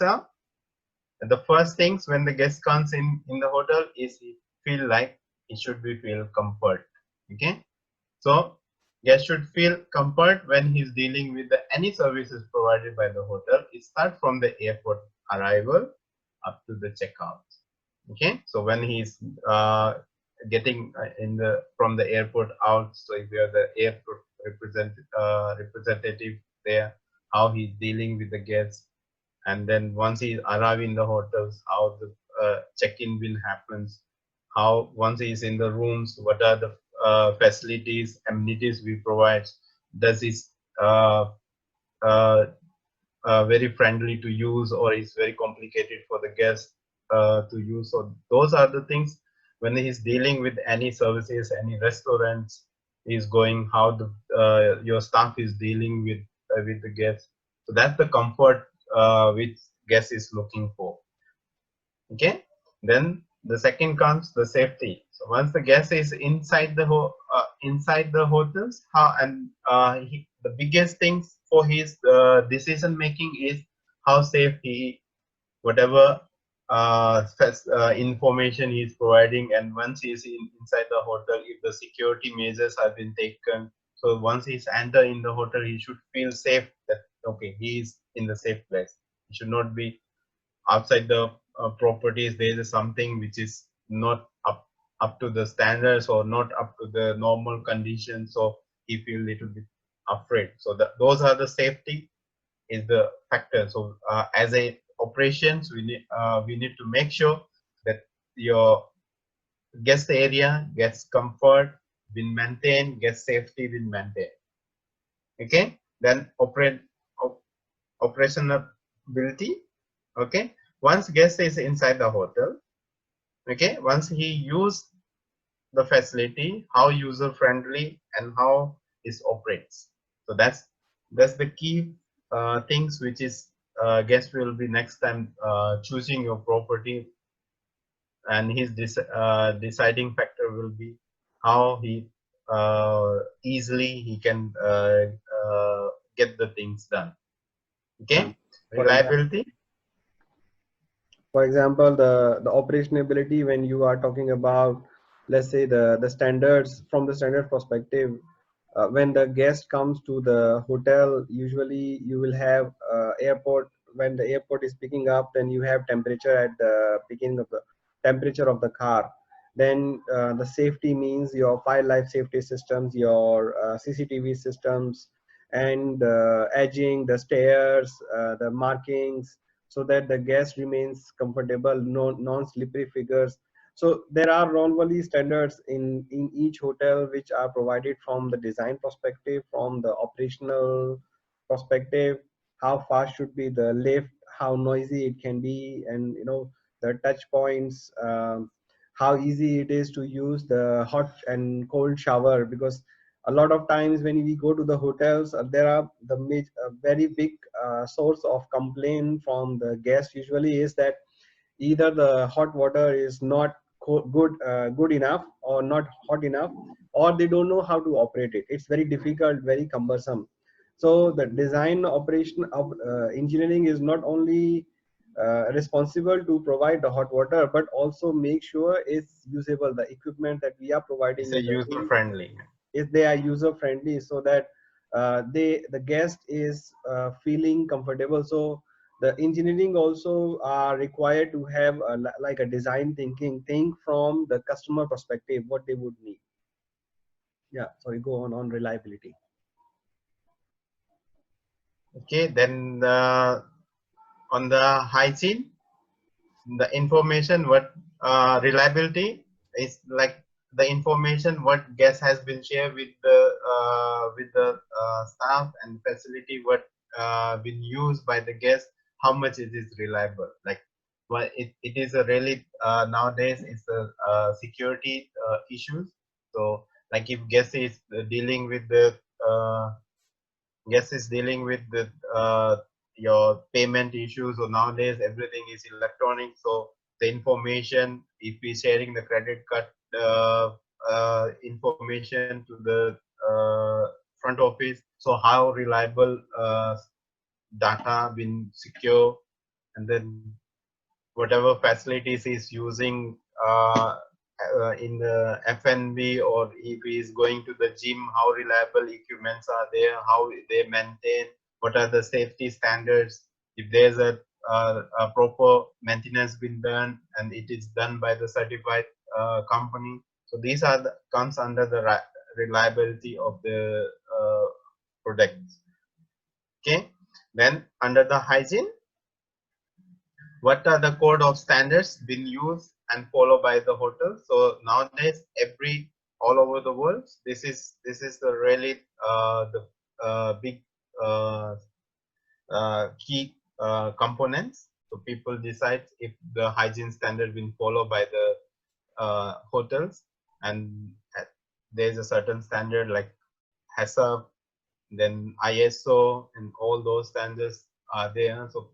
are, the first things when the guest comes in the hotel is he feel like he should be feel comfort. Okay, so guest should feel comfort when he's dealing with any services provided by the hotel. It starts from the airport arrival up to the checkout. Okay, so when he's getting in the from the airport out, so if you are the airport representative there, how he's dealing with the guests, and then once he arrive in the hotels, how the check-in will happens, how once he's in the rooms, what are the facilities, amenities we provide, does this uh, uh, very friendly to use or is very complicated for the guest to use. So those are the things when he's dealing with any services, any restaurants is going, how the your staff is dealing with the guests. So that's the comfort which guest is looking for. Okay, then the second comes the safety. So once the guest is inside the inside the hotels, how and the biggest things for his decision making is how safe he, whatever information he is providing, and once he is inside the hotel, if the security measures have been taken, so once he's enter in the hotel, he should feel safe that okay, he is in the safe place. He should not be outside the properties. There is something which is not up to the standards or not up to the normal conditions, so he feel little bit afraid. So those are the safety is the factor. So as a operations, we need to make sure that your guest area, guest comfort will maintain, guest safety will maintain. Okay, then operationability. Okay, once guest is inside the hotel, okay, once he use the facility, how user friendly and how it operates. So that's the key things which is guest will be next time choosing your property, and his deciding factor will be how he easily he can get the things done. Yeah. Okay, For example, reliability. the operationability, when you are talking about, let's say, the standards, from the standard perspective, when the guest comes to the hotel, usually you will have airport. When the airport is picking up, then you have temperature at the beginning of the temperature of the car. Then the safety means your fire life safety systems, your CCTV systems, and edging, the stairs, the markings, so that the guest remains comfortable, no non-slippery figures. So there are normally standards in each hotel which are provided from the design perspective, from the operational perspective, how fast should be the lift, how noisy it can be, and the touch points, how easy it is to use the hot and cold shower. Because a lot of times when we go to the hotels, there are very big source of complaint from the guests usually is that either the hot water is not good enough, or not hot enough, or they don't know how to operate it. It's very difficult, very cumbersome. So the design operation of engineering is not only responsible to provide the hot water, but also make sure it's usable, the equipment that we are It's providing a in the user room, friendly. if they are user friendly, so that the guest is feeling comfortable. So the engineering also are required to have like a design thinking, think from the customer perspective what they would need. Yeah, sorry, go on reliability. Okay, then on the hygiene, the information what reliability is like the information what guest has been shared with the staff and facility what been used by the guest, how much it is reliable. Like, well, it is a really nowadays it's a security issues. So like if guest is dealing with the uh, guest is dealing with the your payment issues, so nowadays everything is electronic, so the information, if we sharing the credit card information to the front office, so how reliable data been secure, and then whatever facilities he's using in the F&B, or if he is going to the gym, how reliable equipments are there, how they maintain, what are the safety standards, if there's a proper maintenance been done and it is done by the certified company. So these are comes under the reliability of the products. Okay, then under the hygiene, what are the code of standards being used and followed by the hotel. So nowadays, all over the world, this is the really the big uh, key components. So people decide if the hygiene standard been followed by the hotels, and there's a certain standard like HACCP, then ISO, and all those standards are there. So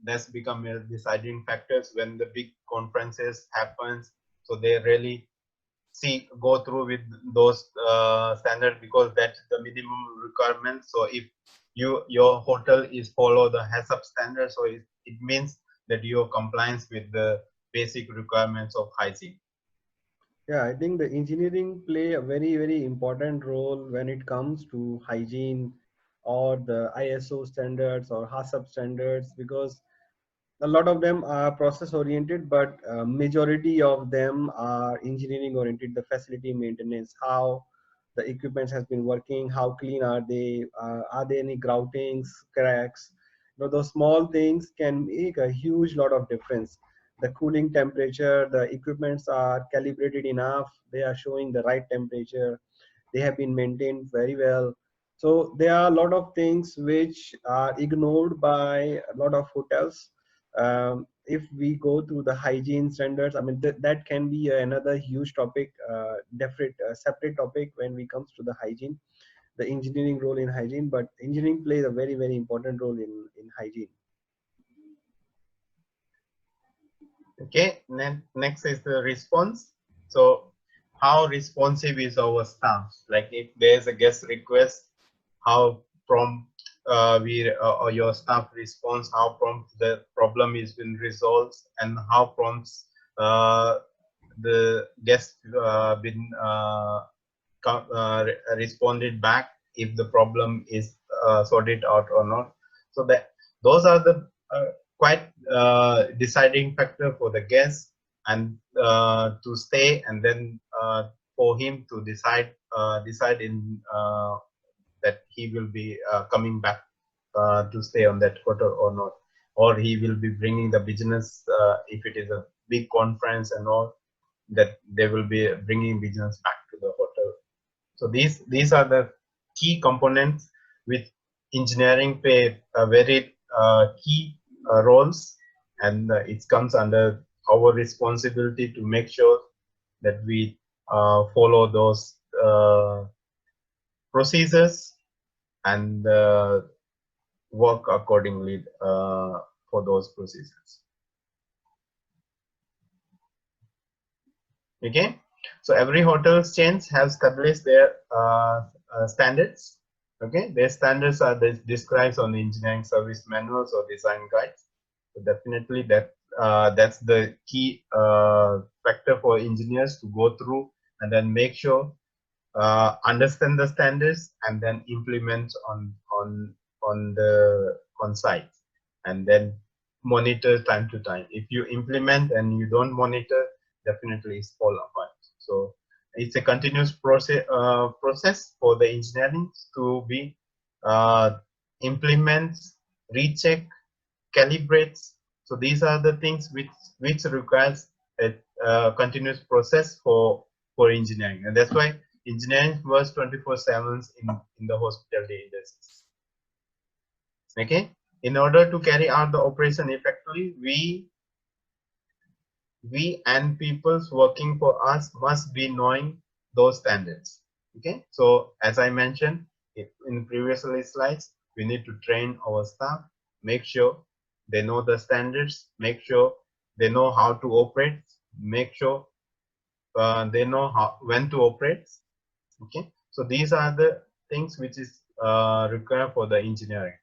that's become a deciding factors when the big conferences happens. So they really go through with those standards, because that's the minimum requirement. So if your hotel is follow the HACCP standard, so it means that your compliance with the basic requirements of hygiene. Yeah, I think the engineering play a very, very important role when it comes to hygiene or the ISO standards or HACCP standards, because a lot of them are process oriented, but majority of them are engineering oriented. The facility maintenance, how the equipment has been working, how clean are there any groutings, cracks. Those small things can make a huge lot of difference. The cooling temperature, the equipments are calibrated enough, they are showing the right temperature, they have been maintained very well. So there are a lot of things which are ignored by a lot of hotels. If we go through the hygiene standards, I mean that can be another huge topic, different separate topic when we comes to the hygiene, the engineering role in hygiene. But engineering plays a very, very important role in hygiene. Okay, next is the response. So how responsive is our staff? Like if there's a guest request, how prompt or your staff response, how prompt the problem is been resolved, and how prompt uh, the guest been responded back if the problem is sorted out or not. So that those are the quite deciding factor for the guest, and to stay, and then for him to decide in that he will be coming back to stay on that hotel or not, or he will be bringing the business if it is a big conference and all, that they will be bringing business back to the hotel. So these are the key components with engineering play a very key roles, and it comes under our responsibility to make sure that we follow those procedures and work accordingly for those procedures. Okay, so every hotel chains have established their standards. Okay, their standards are described on the engineering service manuals or design guides. So definitely that's the key factor for engineers to go through and then make sure understand the standards and then implement on site, and then monitor time to time. If you implement and you don't monitor, definitely it's fall apart. So it's a continuous process for the engineering to be implement, recheck, calibrates. So these are the things which requires a continuous process for engineering, and that's why engineering was 24/7 in the hospitality industry. Okay, in order to carry out the operation effectively, we and people's working for us must be knowing those standards. Okay, so as I mentioned in previous slides, we need to train our staff, make sure they know the standards, make sure they know how to operate, make sure they know when to operate. Okay, so these are the things which is required for the engineering.